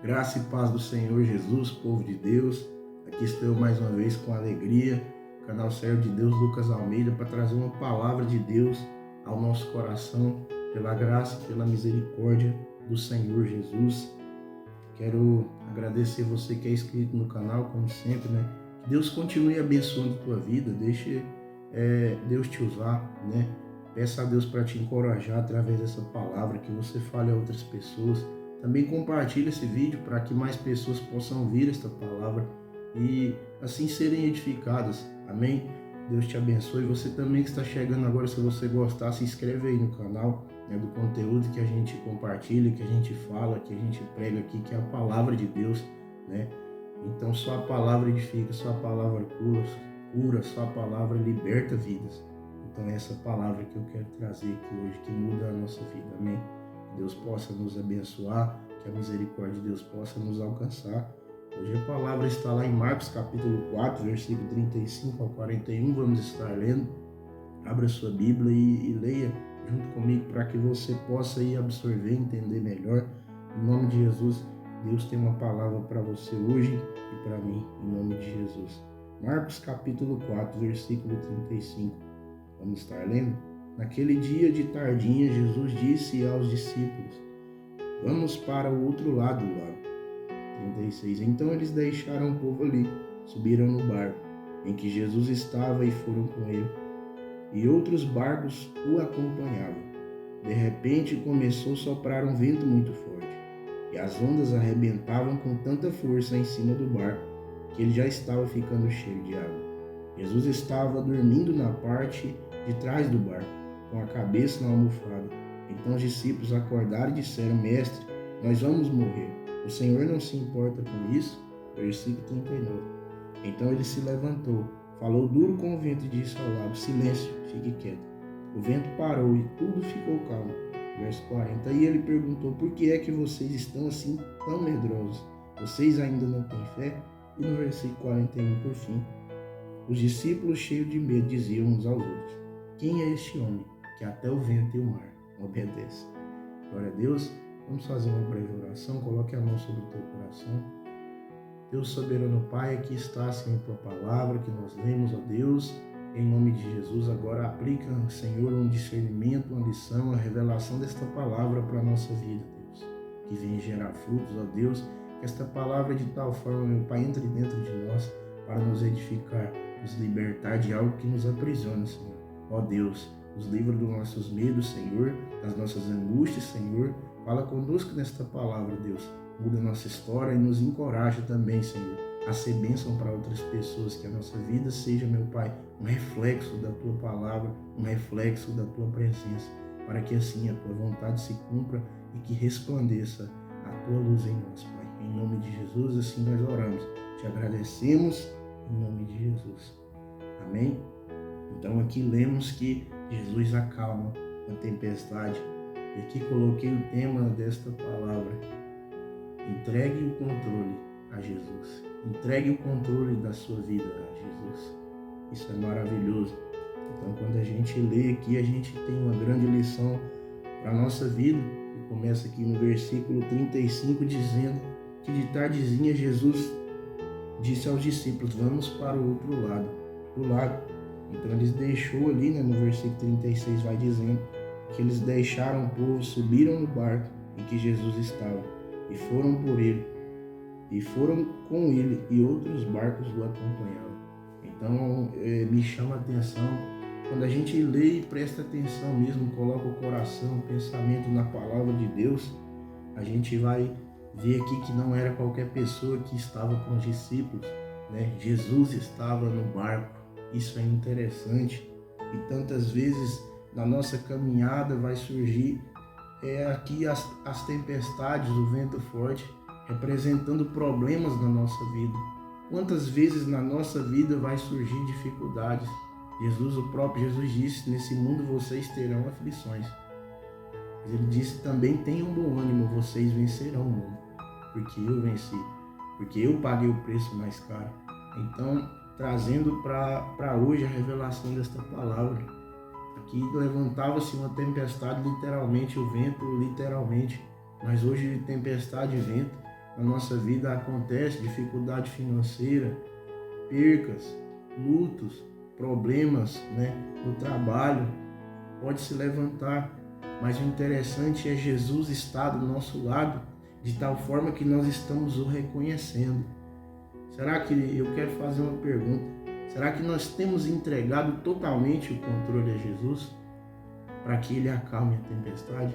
Graça e paz do Senhor Jesus, povo de Deus. Aqui estou mais uma vez com alegria, canal Servo de Deus Lucas Almeida, para trazer uma palavra de Deus ao nosso coração, pela graça e pela misericórdia do Senhor Jesus. Quero agradecer você que é inscrito no canal, como sempre, né? Que Deus continue abençoando a tua vida, deixe Deus te usar, né? Peça a Deus para te encorajar através dessa palavra, que você fale a outras pessoas. Também compartilhe esse vídeo para que mais pessoas possam ouvir esta palavra e assim serem edificadas. Amém? Deus te abençoe. Você também que está chegando agora, se você gostar, se inscreve aí no canal, né, do conteúdo que a gente compartilha, que a gente fala, que a gente prega aqui, que é a palavra de Deus, né? Então só a palavra edifica, só a palavra cura, só a palavra liberta vidas. Então é essa palavra que eu quero trazer aqui hoje, que muda a nossa vida. Amém? Que Deus possa nos abençoar, que a misericórdia de Deus possa nos alcançar. Hoje a palavra está lá em Marcos capítulo 4, versículo 35 ao 41. Vamos estar lendo. Abra sua Bíblia e leia junto comigo para que você possa ir absorver, entender melhor. Em nome de Jesus, Deus tem uma palavra para você hoje e para mim, em nome de Jesus. Marcos capítulo 4, versículo 35. Vamos estar lendo? Naquele dia de tardinha, Jesus disse aos discípulos: vamos para o outro lado do lago. 36. Então eles deixaram o povo ali, subiram no barco em que Jesus estava e foram com ele. E outros barcos o acompanhavam. De repente começou a soprar um vento muito forte, e as ondas arrebentavam com tanta força em cima do barco, que ele já estava ficando cheio de água. Jesus estava dormindo na parte de trás do barco, com a cabeça na almofada. Então os discípulos acordaram e disseram: Mestre, nós vamos morrer. O Senhor não se importa com isso? Versículo 39. Então ele se levantou, falou duro com o vento e disse ao lago: Silêncio, fique quieto. O vento parou e tudo ficou calmo. Verso 40. E ele perguntou: Por que é que vocês estão assim tão medrosos? Vocês ainda não têm fé? E no versículo 41, por fim, os discípulos, cheios de medo, diziam uns aos outros: Quem é este homem que até o vento e o mar obedecem? Glória a Deus. Vamos fazer uma breve oração. Coloque a mão sobre o teu coração. Deus soberano Pai, aqui está, Senhor, a tua palavra que nós lemos, ó Deus, em nome de Jesus. Agora aplica, Senhor, um discernimento, uma lição, a revelação desta palavra para a nossa vida, Deus. Que venha gerar frutos, ó Deus. Que esta palavra de tal forma, meu Pai, entre dentro de nós para nos edificar, nos libertar de algo que nos aprisiona, Senhor. Ó Deus, nos livra dos nossos medos, Senhor, das nossas angústias, Senhor. Fala conosco nesta palavra, Deus. Muda a nossa história e nos encoraja também, Senhor, a ser bênção para outras pessoas. Que a nossa vida seja, meu Pai, um reflexo da Tua palavra, um reflexo da Tua presença, para que assim a Tua vontade se cumpra e que resplandeça a Tua luz em nós, Pai. Em nome de Jesus, assim nós oramos. Te agradecemos em nome de Jesus. Amém? Então aqui lemos que Jesus acalma a tempestade. E aqui coloquei o tema desta palavra: entregue o controle a Jesus. Entregue o controle da sua vida a Jesus. Isso é maravilhoso. Então quando a gente lê aqui, a gente tem uma grande lição para a nossa vida. E começa aqui no versículo 35 dizendo que de tardezinha Jesus disse aos discípulos: vamos para o outro lado do lago. Então eles deixou ali, né, no versículo 36 vai dizendo que eles deixaram o povo, subiram no barco em que Jesus estava e foram por ele, e foram com ele, e outros barcos o acompanhavam. Então me chama a atenção, quando a gente lê e presta atenção mesmo, coloca o coração, o pensamento na palavra de Deus, a gente vai ver aqui que não era qualquer pessoa que estava com os discípulos, né? Jesus estava no barco. Isso é interessante. E tantas vezes na nossa caminhada vai surgir aqui as tempestades, o vento forte, representando problemas na nossa vida. Quantas vezes na nossa vida vai surgir dificuldades? O próprio Jesus disse: nesse mundo vocês terão aflições. Mas ele disse também: tenham bom ânimo, vocês vencerão o mundo. Porque eu venci, porque eu paguei o preço mais caro. Então, trazendo para hoje a revelação desta palavra. Aqui levantava-se uma tempestade, literalmente, o vento, literalmente. Mas hoje tempestade e vento na nossa vida acontece, dificuldade financeira, percas, lutos, problemas, né, no trabalho, pode se levantar, mas o interessante é Jesus estar do nosso lado de tal forma que nós estamos o reconhecendo. Será que, eu quero fazer uma pergunta, será que nós temos entregado totalmente o controle a Jesus para que Ele acalme a tempestade?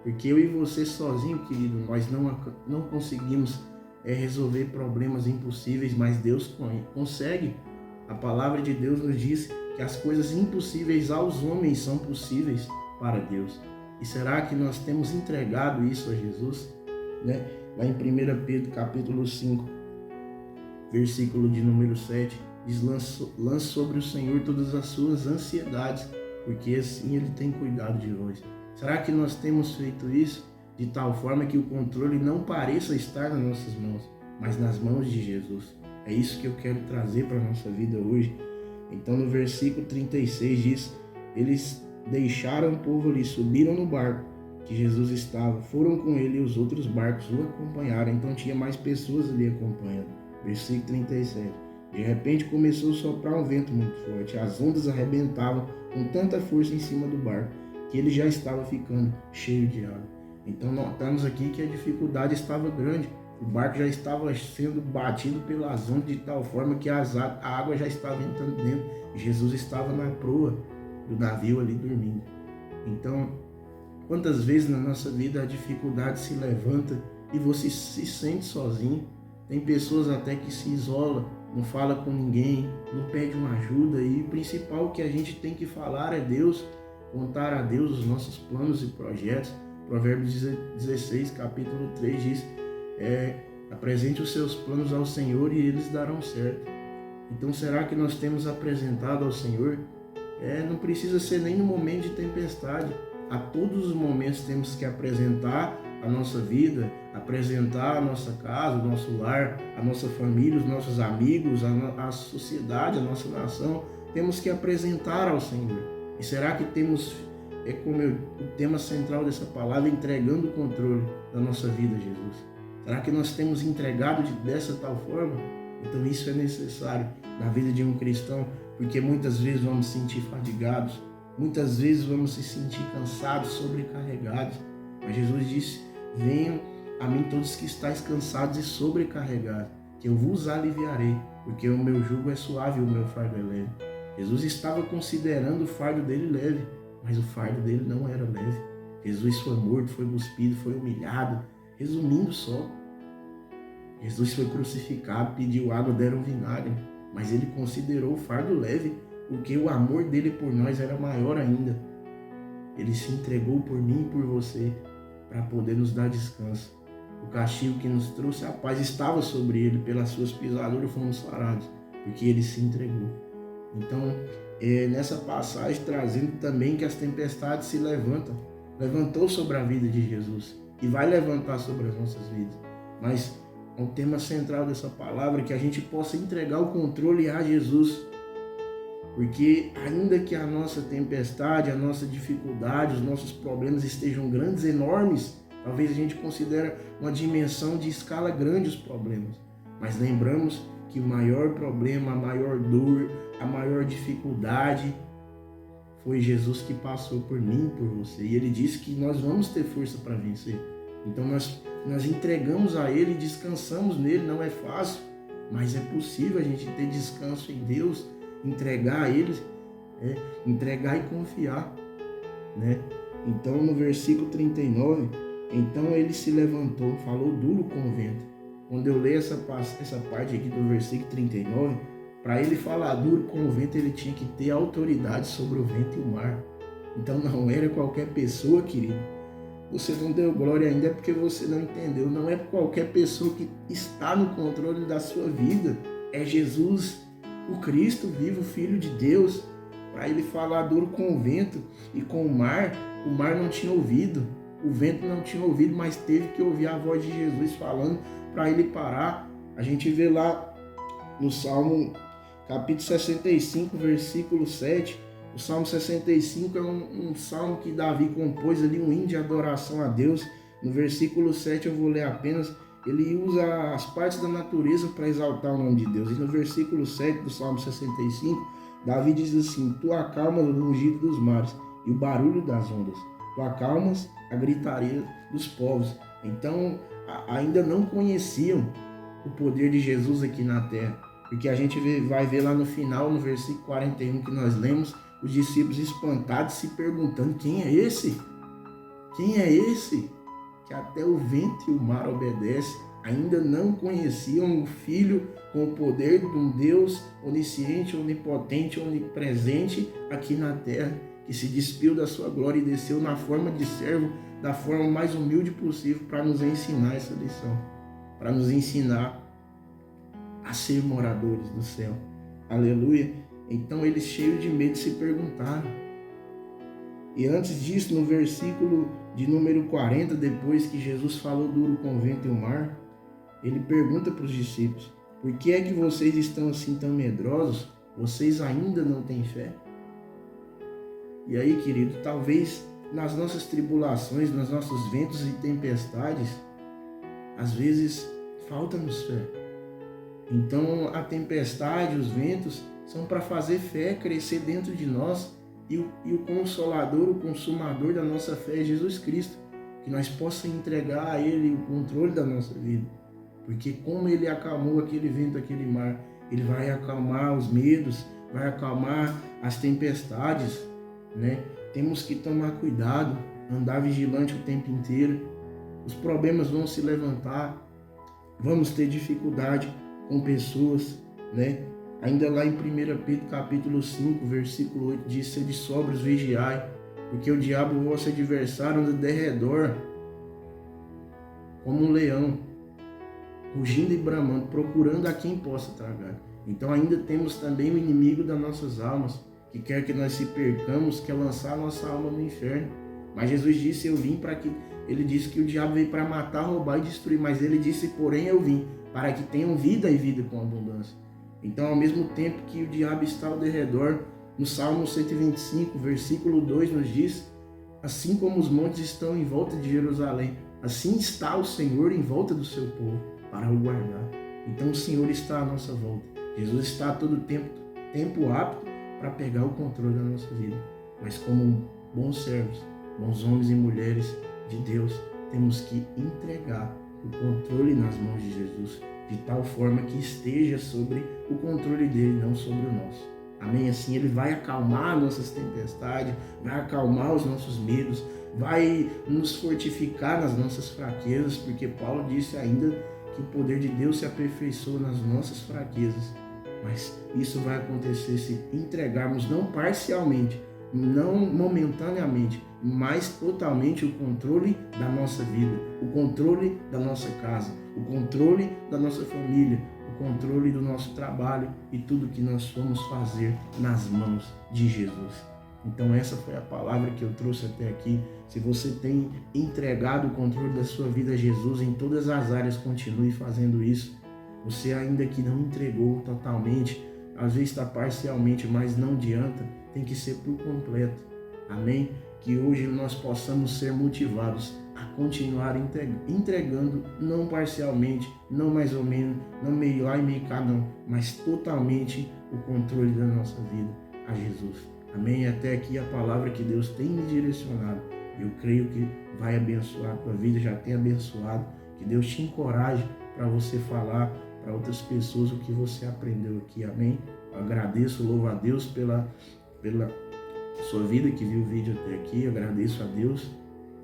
Porque eu e você sozinho, querido, nós não conseguimos resolver problemas impossíveis, mas Deus consegue. A palavra de Deus nos diz que as coisas impossíveis aos homens são possíveis para Deus. E será que nós temos entregado isso a Jesus? Né? Lá em 1 Pedro capítulo 5, versículo de número 7, diz: lance sobre o Senhor todas as suas ansiedades, porque assim Ele tem cuidado de vós. Será que nós temos feito isso de tal forma que o controle não pareça estar nas nossas mãos, mas nas mãos de Jesus? É isso que eu quero trazer para a nossa vida hoje. Então no versículo 36 diz: eles deixaram o povo ali, subiram no barco que Jesus estava, foram com ele e os outros barcos o acompanharam. Então tinha mais pessoas ali acompanhando. Versículo 37. De repente começou a soprar um vento muito forte, as ondas arrebentavam com tanta força em cima do barco que ele já estava ficando cheio de água. Então notamos aqui que a dificuldade estava grande. O barco já estava sendo batido pelas ondas de tal forma que a água já estava entrando dentro. Jesus estava na proa do navio ali dormindo. Então, quantas vezes na nossa vida a dificuldade se levanta e você se sente sozinho? Tem pessoas até que se isolam, não fala com ninguém, não pede uma ajuda, e o principal que a gente tem que falar é Deus, contar a Deus os nossos planos e projetos. Provérbios 16, capítulo 3 diz: apresente os seus planos ao Senhor e eles darão certo. Então será que nós temos apresentado ao Senhor? Não precisa ser nem no momento de tempestade. A todos os momentos temos que apresentar a nossa vida, apresentar a nossa casa, o nosso lar, a nossa família, os nossos amigos, a sociedade, a nossa nação. Temos que apresentar ao Senhor. E será que temos, como o tema central dessa palavra, entregando o controle da nossa vida a Jesus? Será que nós temos entregado dessa tal forma? Então isso é necessário na vida de um cristão, porque muitas vezes vamos se sentir fadigados, muitas vezes vamos se sentir cansados, sobrecarregados. Mas Jesus disse: venham a mim todos que estáis cansados e sobrecarregados, que eu vos aliviarei, porque o meu jugo é suave e o meu fardo é leve. Jesus estava considerando o fardo dele leve, mas o fardo dele não era leve. Jesus foi morto, foi cuspido, foi humilhado. Resumindo só, Jesus foi crucificado, pediu água, deram vinagre, mas ele considerou o fardo leve, porque o amor dele por nós era maior ainda. Ele se entregou por mim e por você, para poder nos dar descanso. O castigo que nos trouxe a paz estava sobre ele, pelas suas pisaduras fomos sarados, porque ele se entregou. Então, nessa passagem, trazendo também que as tempestades se levantou sobre a vida de Jesus e vai levantar sobre as nossas vidas. Mas o tema central dessa palavra é que a gente possa entregar o controle a Jesus, porque ainda que a nossa tempestade, a nossa dificuldade, os nossos problemas estejam grandes, enormes, talvez a gente considere uma dimensão de escala grande os problemas, mas lembramos que o maior problema, a maior dor, a maior dificuldade foi Jesus que passou por mim e por você, e Ele disse que nós vamos ter força para vencer. Então nós entregamos a Ele, descansamos nele. Não é fácil, mas é possível a gente ter descanso em Deus, entregar a Ele, entregar e confiar, né? Então no versículo 39, então ele se levantou, falou duro com o vento. Quando eu leio essa parte aqui do versículo 39, para ele falar duro com o vento, ele tinha que ter autoridade sobre o vento e o mar. Então não era qualquer pessoa, querido. Você não deu glória ainda é porque você não entendeu. Não é qualquer pessoa que está no controle da sua vida. É Jesus, o Cristo vivo, Filho de Deus. Para ele falar duro com o vento e com o mar não tinha ouvido. O vento não tinha ouvido, mas teve que ouvir a voz de Jesus falando para ele parar. A gente vê lá no Salmo capítulo 65, versículo 7. O Salmo 65 é um salmo que Davi compôs ali, um hino de adoração a Deus. No versículo 7 eu vou ler apenas, ele usa as partes da natureza para exaltar o nome de Deus. E no versículo 7 do Salmo 65, Davi diz assim: Tu acalmas o rugido dos mares e o barulho das ondas. Tu acalmas a gritaria dos povos. Então, ainda não conheciam o poder de Jesus aqui na terra. Porque a gente vai ver lá no final, no versículo 41 que nós lemos, os discípulos espantados se perguntando: quem é esse? Quem é esse? Que até o vento e o mar obedecem. Ainda não conheciam o Filho com o poder de um Deus onisciente, onipotente, onipresente aqui na terra, que se despiu da sua glória e desceu na forma de servo, da forma mais humilde possível, para nos ensinar essa lição, para nos ensinar a ser moradores do céu. Aleluia! Então eles, cheios de medo, se perguntaram. E antes disso, no versículo de número 40, depois que Jesus falou duro com o vento e o mar, ele pergunta para os discípulos: por que é que vocês estão assim tão medrosos? Vocês ainda não têm fé? E aí, querido, talvez nas nossas tribulações, nos nossos ventos e tempestades, às vezes falta-nos fé. Então a tempestade, os ventos, são para fazer fé crescer dentro de nós, e o Consolador, o Consumador da nossa fé é Jesus Cristo, que nós possamos entregar a Ele o controle da nossa vida, porque como Ele acalmou aquele vento, aquele mar, Ele vai acalmar os medos, vai acalmar as tempestades, né? Temos que tomar cuidado, andar vigilante o tempo inteiro. Os problemas vão se levantar, vamos ter dificuldade com pessoas, né? Ainda lá em 1 Pedro capítulo 5, versículo 8, diz: sede sóbrios, vigiai, porque o diabo, vosso adversário, anda de derredor como um leão, rugindo e bramando, procurando a quem possa tragar. Então ainda temos também o inimigo das nossas almas, que quer que nós se percamos, quer lançar a nossa alma no inferno. Mas Jesus disse: eu vim para que... Ele disse que o diabo veio para matar, roubar e destruir, mas ele disse: porém eu vim para que tenham vida e vida com abundância. Então, ao mesmo tempo que o diabo está ao derredor, no Salmo 125, versículo 2 nos diz: assim como os montes estão em volta de Jerusalém, assim está o Senhor em volta do seu povo, para o guardar. Então o Senhor está à nossa volta. Jesus está a todo tempo apto para pegar o controle da nossa vida. Mas como bons servos, bons homens e mulheres de Deus, temos que entregar o controle nas mãos de Jesus, de tal forma que esteja sobre o controle dele, não sobre o nosso. Amém? Assim ele vai acalmar nossas tempestades, vai acalmar os nossos medos, vai nos fortificar nas nossas fraquezas, porque Paulo disse ainda que o poder de Deus se aperfeiçoa nas nossas fraquezas. Mas isso vai acontecer se entregarmos não parcialmente, não momentaneamente, mas totalmente o controle da nossa vida, o controle da nossa casa, o controle da nossa família, o controle do nosso trabalho e tudo que nós formos fazer nas mãos de Jesus. Então essa foi a palavra que eu trouxe até aqui. Se você tem entregado o controle da sua vida a Jesus em todas as áreas, continue fazendo isso. Você ainda que não entregou totalmente, às vezes está parcialmente, mas não adianta, tem que ser por completo. Amém? Que hoje nós possamos ser motivados a continuar entregando, não parcialmente, não mais ou menos, não meio lá e meio cá não, mas totalmente o controle da nossa vida a Jesus. Amém? Até aqui a palavra que Deus tem me direcionado. Eu creio que vai abençoar a tua vida, já tem abençoado. Que Deus te encoraje para você falar para outras pessoas o que você aprendeu aqui. Amém? Eu agradeço, louvo a Deus pela sua vida que viu o vídeo até aqui. Eu agradeço a Deus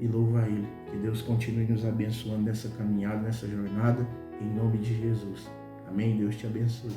e louvo a Ele. Que Deus continue nos abençoando nessa caminhada, nessa jornada, em nome de Jesus. Amém? Deus te abençoe.